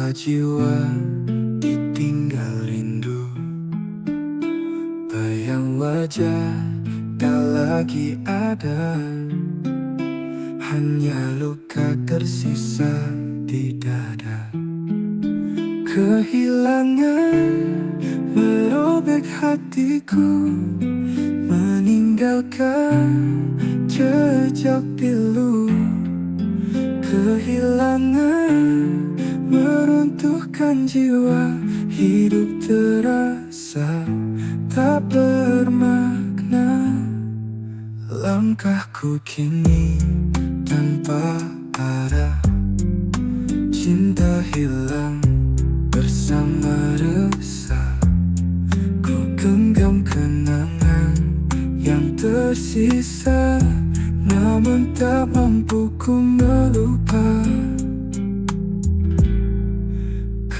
Rasa jiwa ditinggal rindu, bayang wajah tak lagi ada, hanya luka tersisa di dada. Kehilangan merobek hatiku, meninggalkan jejak pilu. Kehilangan meruntuhkan jiwa, hidup terasa tak bermakna. Langkahku kini tanpa arah, cinta hilang bersama resah. Ku genggam kenangan yang tersisa, namun tak mampu ku melupa.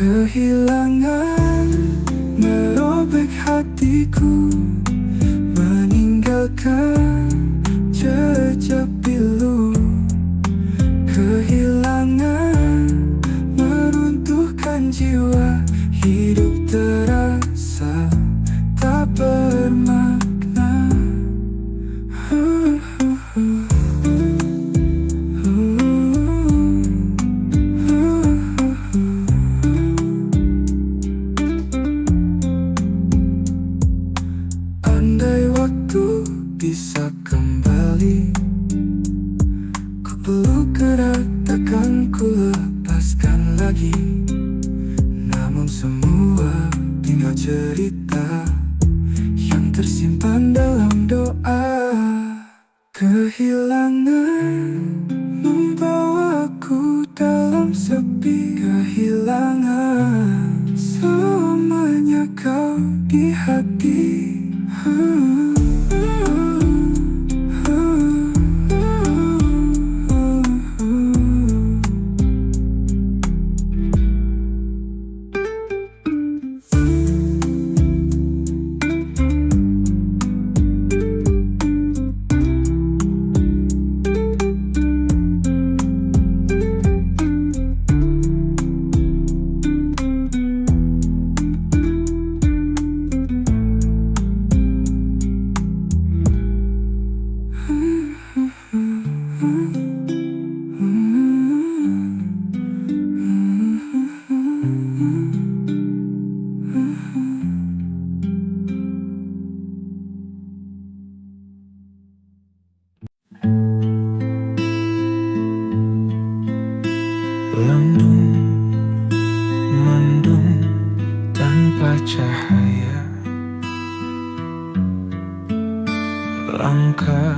Kehilangan merobek hatiku, meninggalkan jejak pilu. Kehilangan meruntuhkan jiwa, hidup terasa tak bermakna. Andai waktu bisa kembali, ku peluk erat, takkan ku lepaskan lagi. Namun semua tinggal cerita yang tersimpan dalam doa. Kehilangan membawaku dalam sepi, kehilangan selamanya kau di hati. Lembung, mendung tanpa cahaya. Langkah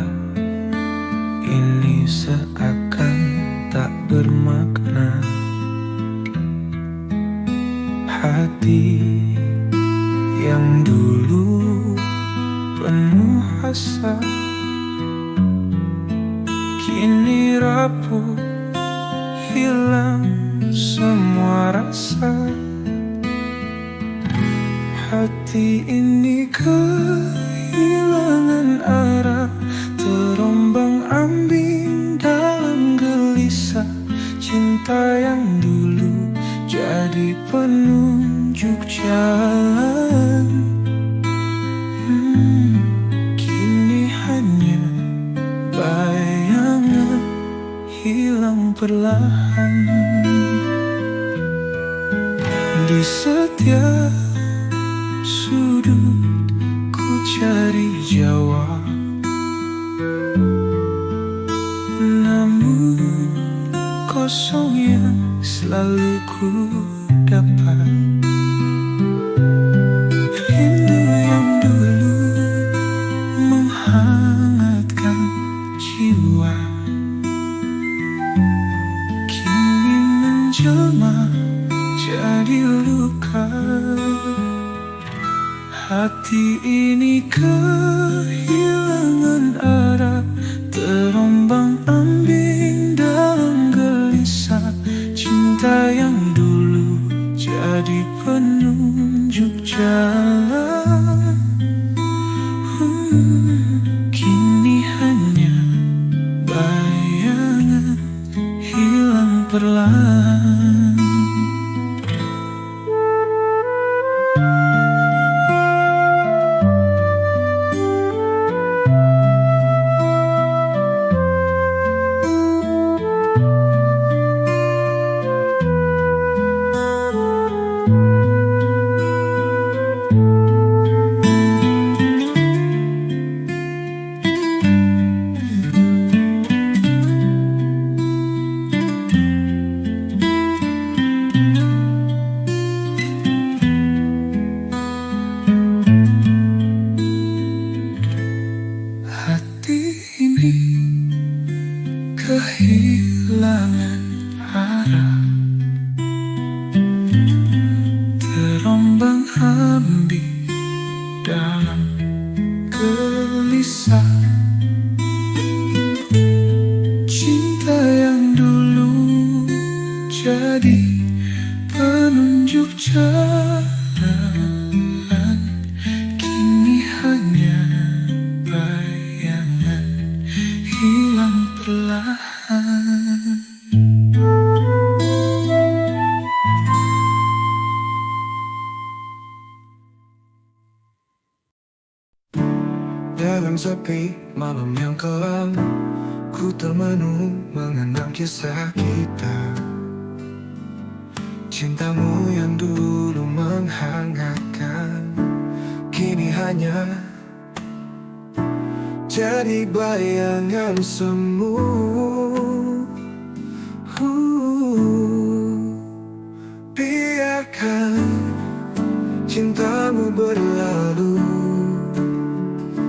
ini seakan tak bermakna. Hati yang dulu penuh asa, kini rapuh, hilang semua rasa. Hati ini kehilangan arah, terombang-ambing dalam gelisah. Cinta yang dulu jadi penunjuk jalan, kini hanya bayangan hilang perlahan. Di setiap sudut ku cari jawab, namun kosong yang selalu ku dapat. Rindu yang dulu menghangatkan jiwa, kini menjelma jadi luka. Hati ini kehilangan arah, terombang-ambing dalam gelisah. Cinta yang dulu jadi penunjuk jalan, kini hanya bayangan hilang perlahan. jadi penunjuk jalan. Kini hanya bayangan hilang perlahan. Dalam sepi malam yang kelam, ku termenung mengenang kisah kita. Cintamu yang dulu menghangatkan, kini hanya jadi bayangan semu. Biarkan cintamu berlalu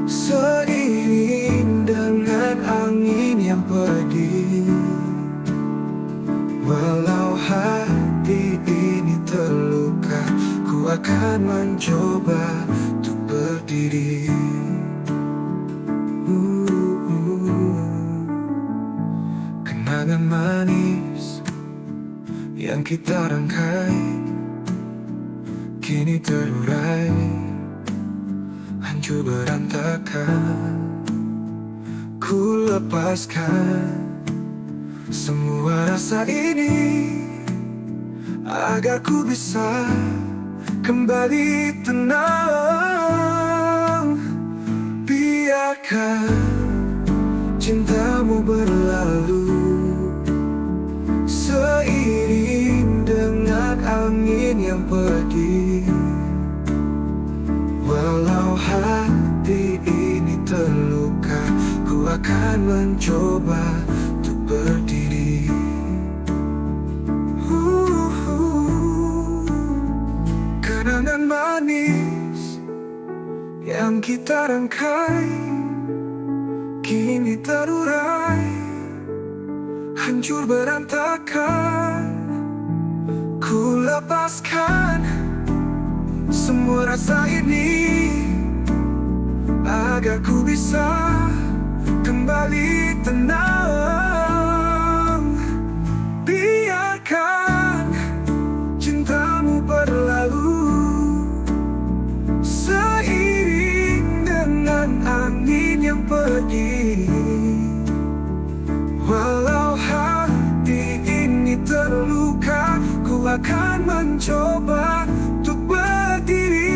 seiring dengan angin yang pergi. Walau hati ini terluka, ku akan mencoba untuk berdiri. Kenangan manis yang kita rangkai kini terurai, hancur berantakan. Ku lepaskan semua rasa ini agar ku bisa kembali tenang. Biarkan cintamu berlalu seiring dengan angin yang pergi. Walau hati ini terluka, ku akan mencoba untuk berdiri. Kenangan manis yang kita rangkai kini terurai, hancur berantakan. Ku lepaskan semua rasa ini agar ku bisa kembali tenang. Biarkan cintamu berlalu seiring dengan angin yang pergi. Walau hati ini terluka, ku akan mencoba untuk berdiri.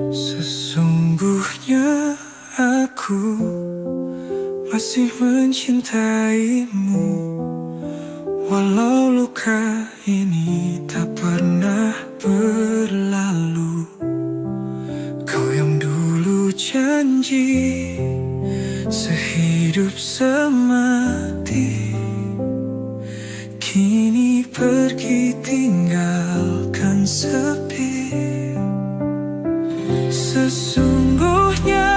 Sesungguhnya aku masih mencintaimu, walau luka ini tak pernah berlalu. Kau yang dulu janji sehidup semati, kini pergi tinggalkan sepi. Sesungguhnya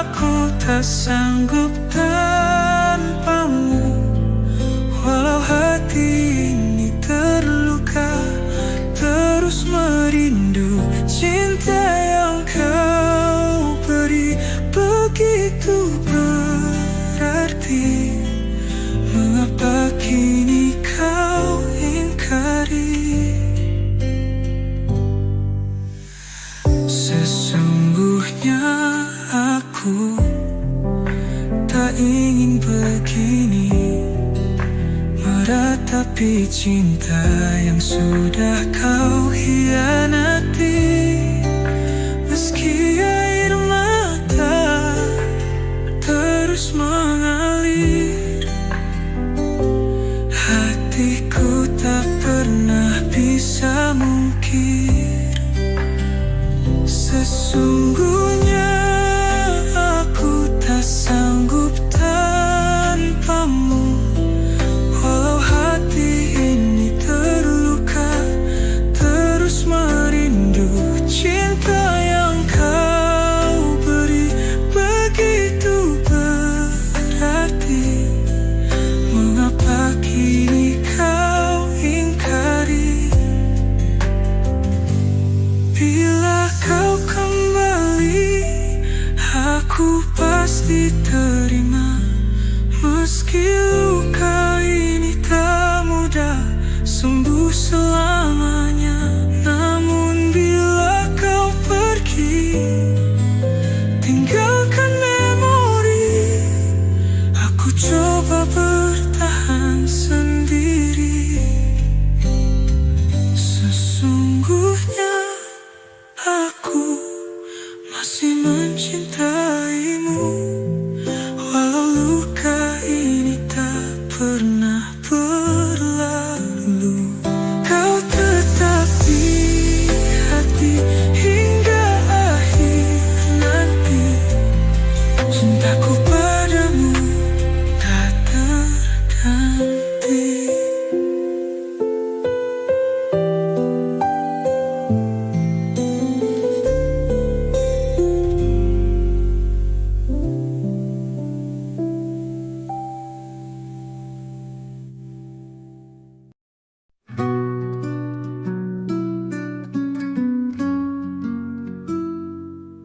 aku tak sanggup tanpamu, walau hati ini terluka, terus merindu cinta yang kau beri begitu berarti. Mengapa kini kau ingkari? Sesungguhnya aku tak ingin begini, meratapi cinta yang sudah kau hianati. Meski air mata terus mengalir, berakhir. Sesungguhnya aku tak sanggup tanpamu. Walau hati ini terluka, terus merindu cinta yang kau beri begitu berarti. Mengapa kini kau ingkari? Bila kau kembali, aku pasti terima. Meski luka ini tak mudah sembuh selamanya. Namun bila kau pergi, tinggalkan memori, aku coba bertahan sendiri. Sesungguhnya aku masih mencintaimu, walau luka ini tak pernah berlalu. Kau tetap di hati hingga akhir nanti. Cintaku padamu tak terganti.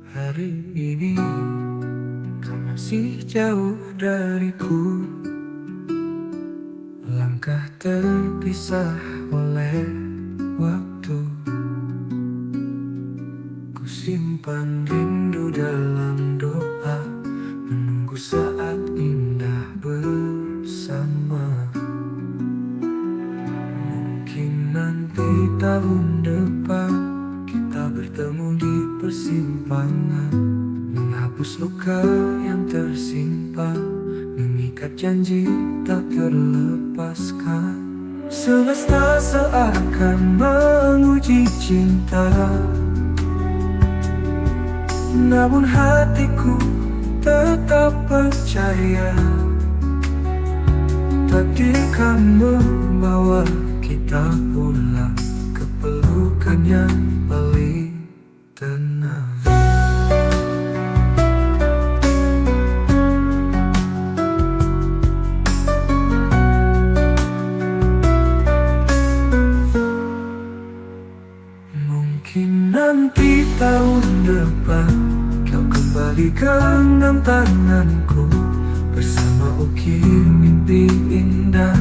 Hari ini kau masih jauh dariku, langkah terpisah oleh waktu. Ku simpan rindu dalam doa, menunggu saat indah bersama. Mungkin nanti tahun depan kita bertemu di persimpangan, menghapus luka yang tersimpan, mengikat janji tak terlepaskan. Semesta seakan menguji cinta, namun hatiku tetap percaya. Takdir kan membawa kita pulang ke pelukan yang paling tenang. Mungkin nanti tahun depan kau kembali genggam tanganku, bersama ukir mimpi indah,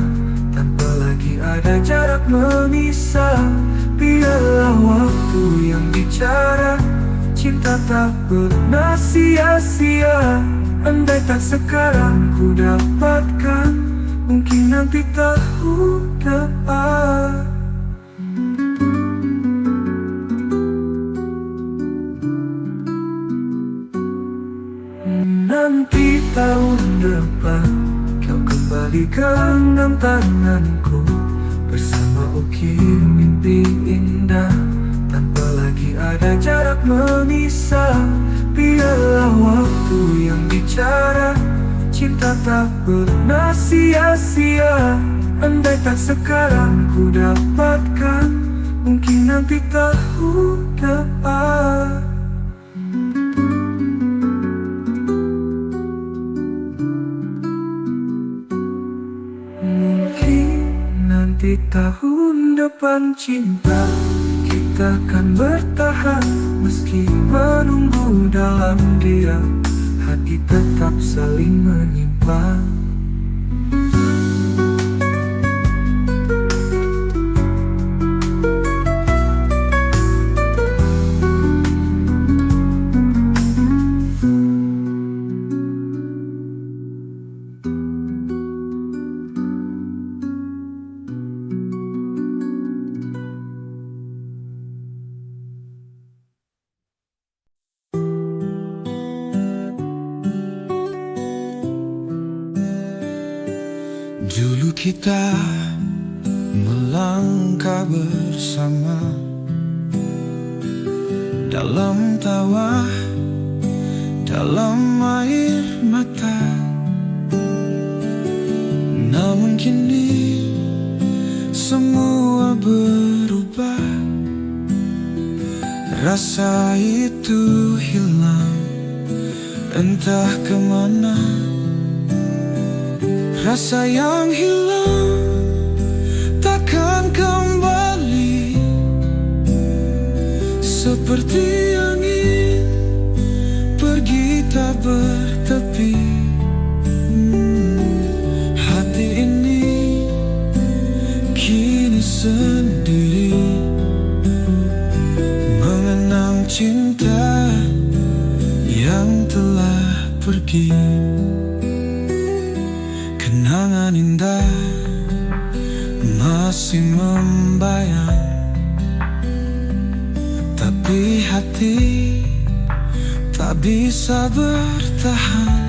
tanpa lagi ada jarak memisah. Biarlah waktu yang bicara, cinta tak pernah sia-sia. Andai tak sekarang ku dapatkan, mungkin nanti tahun depan. Nanti tahun depan kau kembali genggam tanganku, bersama ukir mimpi indah, tanpa lagi ada jarak memisah. Biarlah waktu yang bicara, cinta tak pernah sia-sia. Andai tak sekarang ku dapatkan, mungkin nanti tahun depan. Nanti tahun depan cinta kita akan bertahan, meski menunggu dalam diam, hati tetap saling menyimpan. Dulu kita melangkah bersama, dalam tawa, dalam air mata. Namun kini semua berubah, rasa itu hilang entah kemana. Rasa yang hilang takkan kembali, seperti angin pergi tak bertepi. Hati ini kini sendiri, mengenang cinta yang telah pergi. Kenangan indah masih membayang, tapi hati tak bisa bertahan.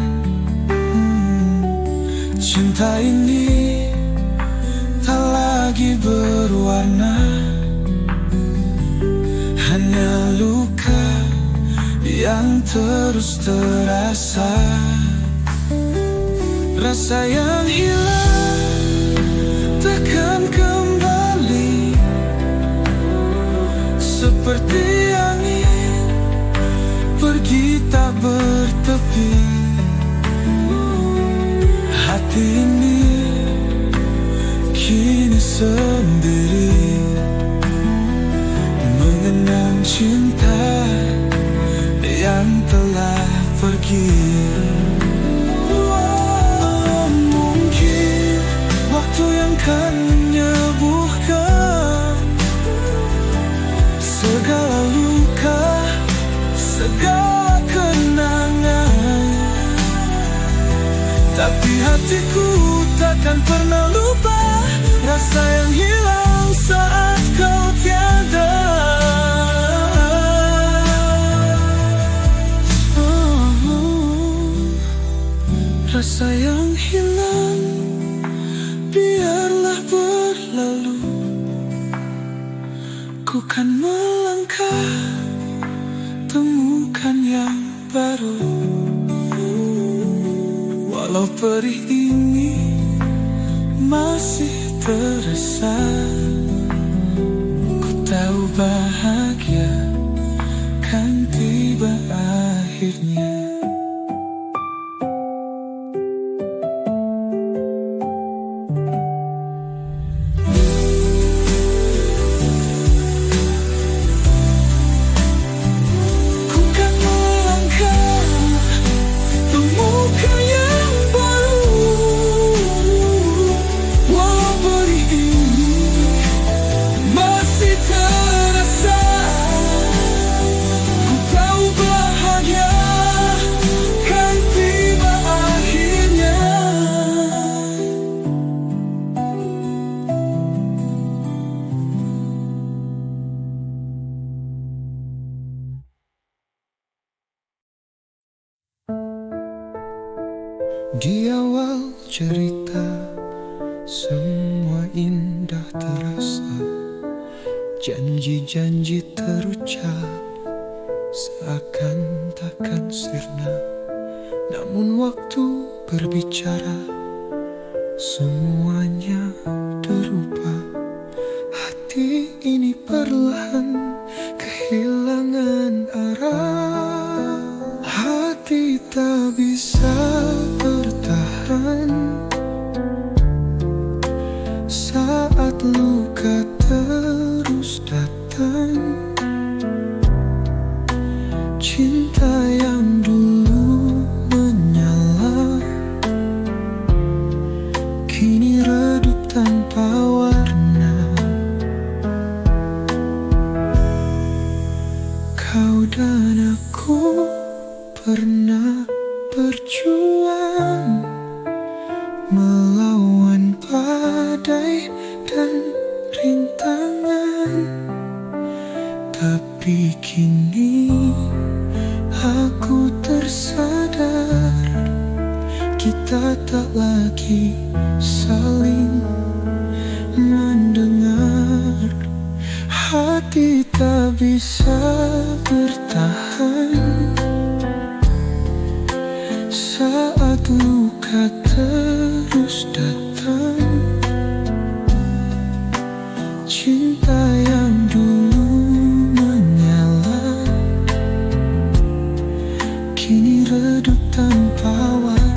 Cinta ini tak lagi berwarna, hanya luka yang terus terasa. Rasa yang hilang takkan kembali, seperti angin pergi tak bertepi. Hati ini kini sendiri, mengenang cinta yang telah pergi. Mungkin waktu yang kan menyembuhkan segala luka, segala kenangan, tapi hatiku takkan pernah lupa rasa yang hilang saat kau tiada. Rasa yang hilang biarlah berlalu, ku kan melangkah temukan yang baru. Walau perih ini masih terasa, ku tahu bahagia kan tiba akhirnya. Di awal cerita semua indah terasa, janji-janji terucap seakan takkan sirna. Namun waktu berbicara semuanya berubah. Hati ini perlahan kehilangan arah. Hati tak bisa bertahan saat luka terus datang. Cinta yang dulu menyala kini redup tanpa warna. Kau dan aku pernah berjuang melawan badai dan rintangan, tapi kini aku tersadar kita tak lagi saling mendengar. Hati tak bisa bertahan saat luka terus datang. Cinta yang dulu menyala kini redup tanpa warna.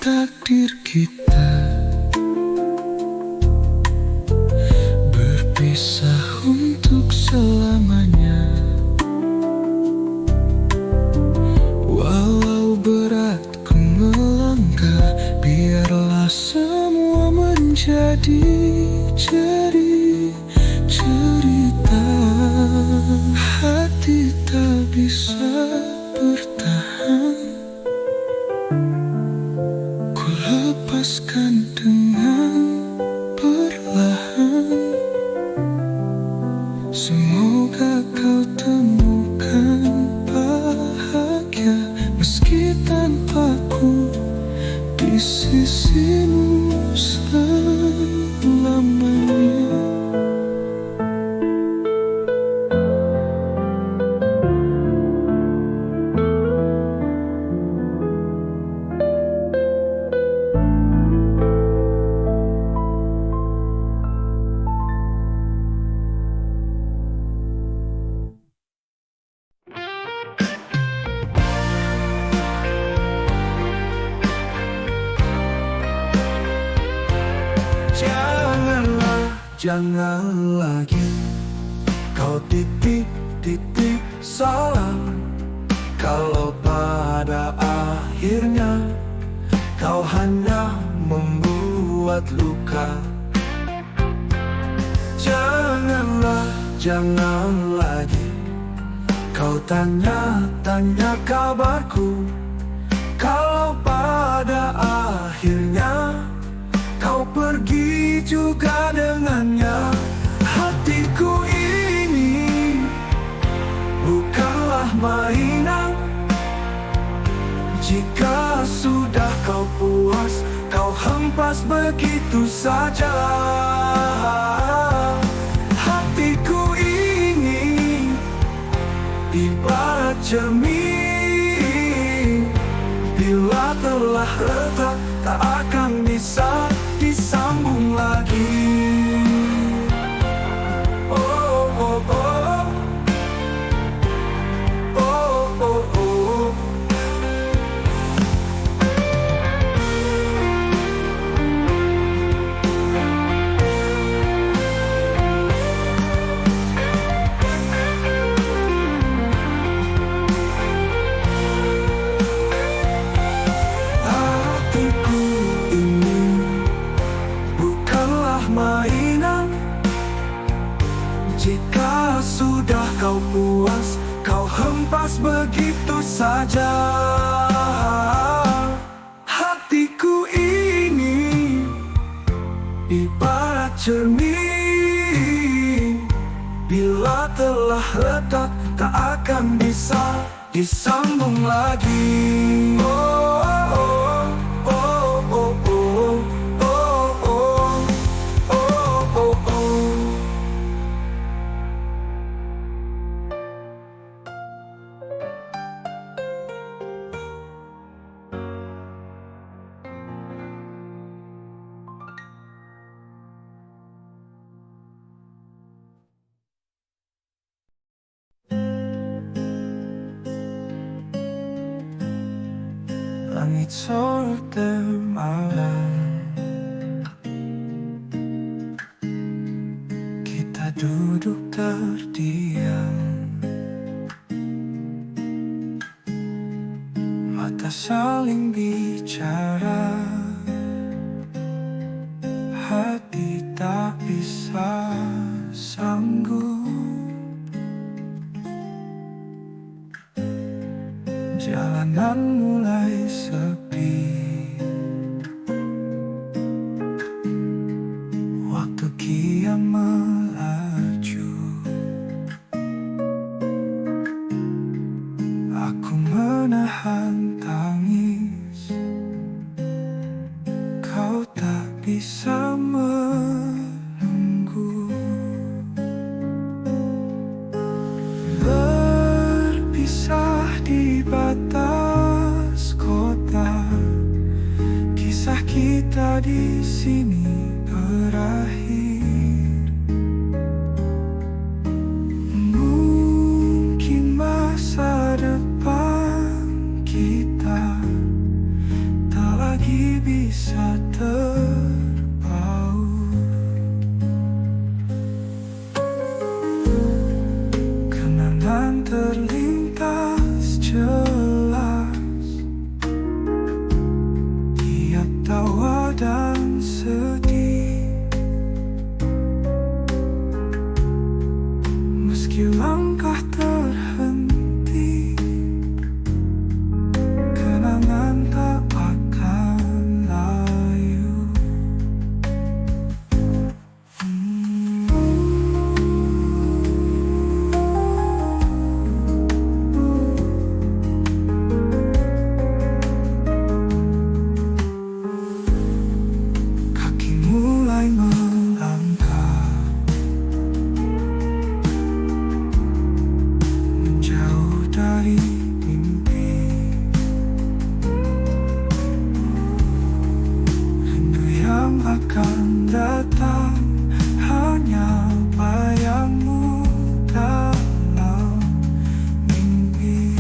Takdir kita berpisah untuk selamanya. Walau berat ku melangkah, biarlah semua menjadi cerita. Hati tak bisa bertahan, lepaskan dengan perlahan. Semoga kau temukan bahagia meski tanpaku di sisimu selamanya. Jangan lagi kau titip salam, kalau pada akhirnya kau hanya membuat luka. Jangan lagi kau tanya kabarku, kalau pada akhirnya kau pergi juga dengannya. Hatiku ini bukanlah mainan. Jika sudah kau puas, kau hempas begitu saja. Hatiku ini ibarat cermin, bila telah retak tak akan bisa disambung lagi. Oh, oh, oh. Oh, oh, oh. Hatiku ini bukanlah mainan. Jika sudah kau puas, kau hempas begitu saja. Hatiku ini ibarat cermin, bila telah retak tak akan bisa disambung lagi. Oh, oh, oh, oh, oh, oh, oh, oh, oh, oh. Langit sore malam, kita duduk terdiam, mata saling bicara, hati tak bisa sama. bisa menunggu. Berpisah di batas kota, kisah kita di sini berakhir. Mungkin masa depan kita tak lagi bisa terpaut. Kenangan terlintas jelas, tiap tawa dan sedih. Meski langkah terhenti, kenangan tak akan layu. Kaki mulai melangkah menjauh dari mimpi. Rindu yang akan datang hanya bayangmu dalam mimpi.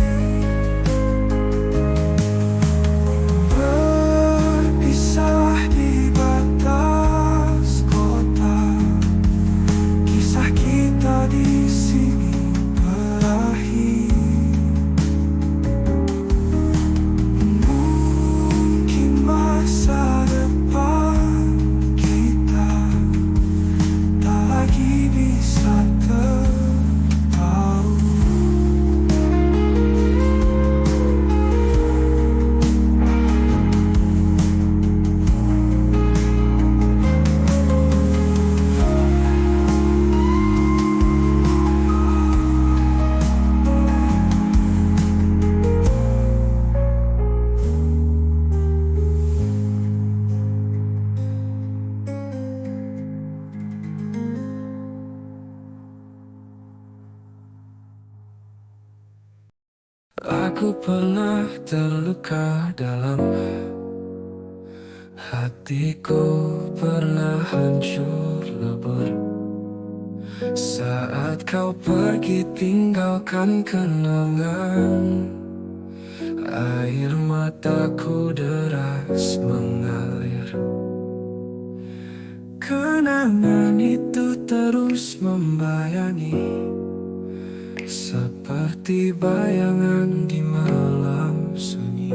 Berpisah di batas kota, kisah kita di sini berakhir. Mungkin masa depan kita tak lagi bisa terpaut. Aku pernah terluka dalam hatiku, pernah hancur lebur saat kau pergi tinggalkan kenangan. Air mataku deras mengalir. Kenangan itu terus membayangi, seperti bayangan di malam sunyi.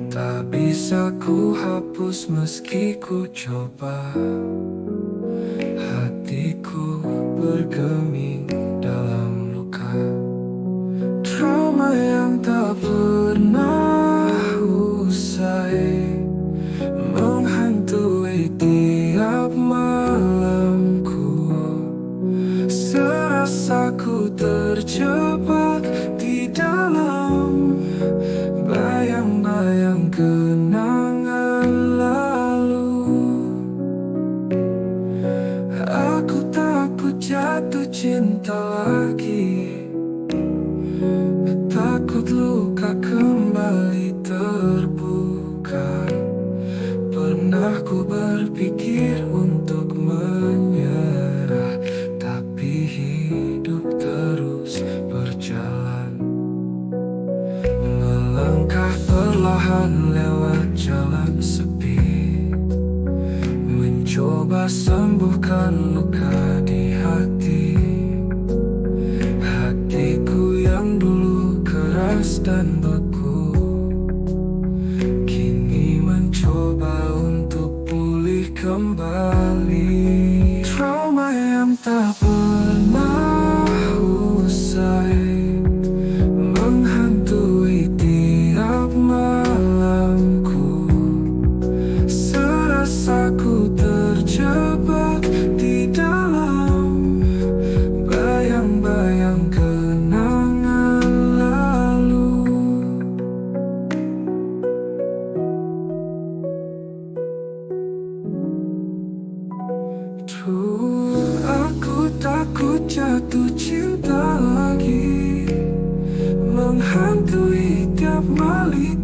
Tak bisa ku hapus meski ku coba. Hatiku bergeming dalam luka. Trauma yang tak pernah usai menghantui tiap malamku. Serasa ku terjebak di dalam bayang-bayang kenangan lalu. Aku takut jatuh cinta lagi, takut luka kembali terbuka. Pernah ku berpikir untuk menyerah, tapi hidup terus berjalan. Melangkah perlahan lewat jalan sepi, mencoba sembuhkan luka di hati. Hatiku yang dulu keras dan beku, kini mencoba untuk pulih kembali. Trauma yang tak pernah usai menghantui tiap malamku. Serasa ku terjebak di dalam bayang-bayang kenangan lalu. ku jatuh cinta lagi, menghantui tiap malam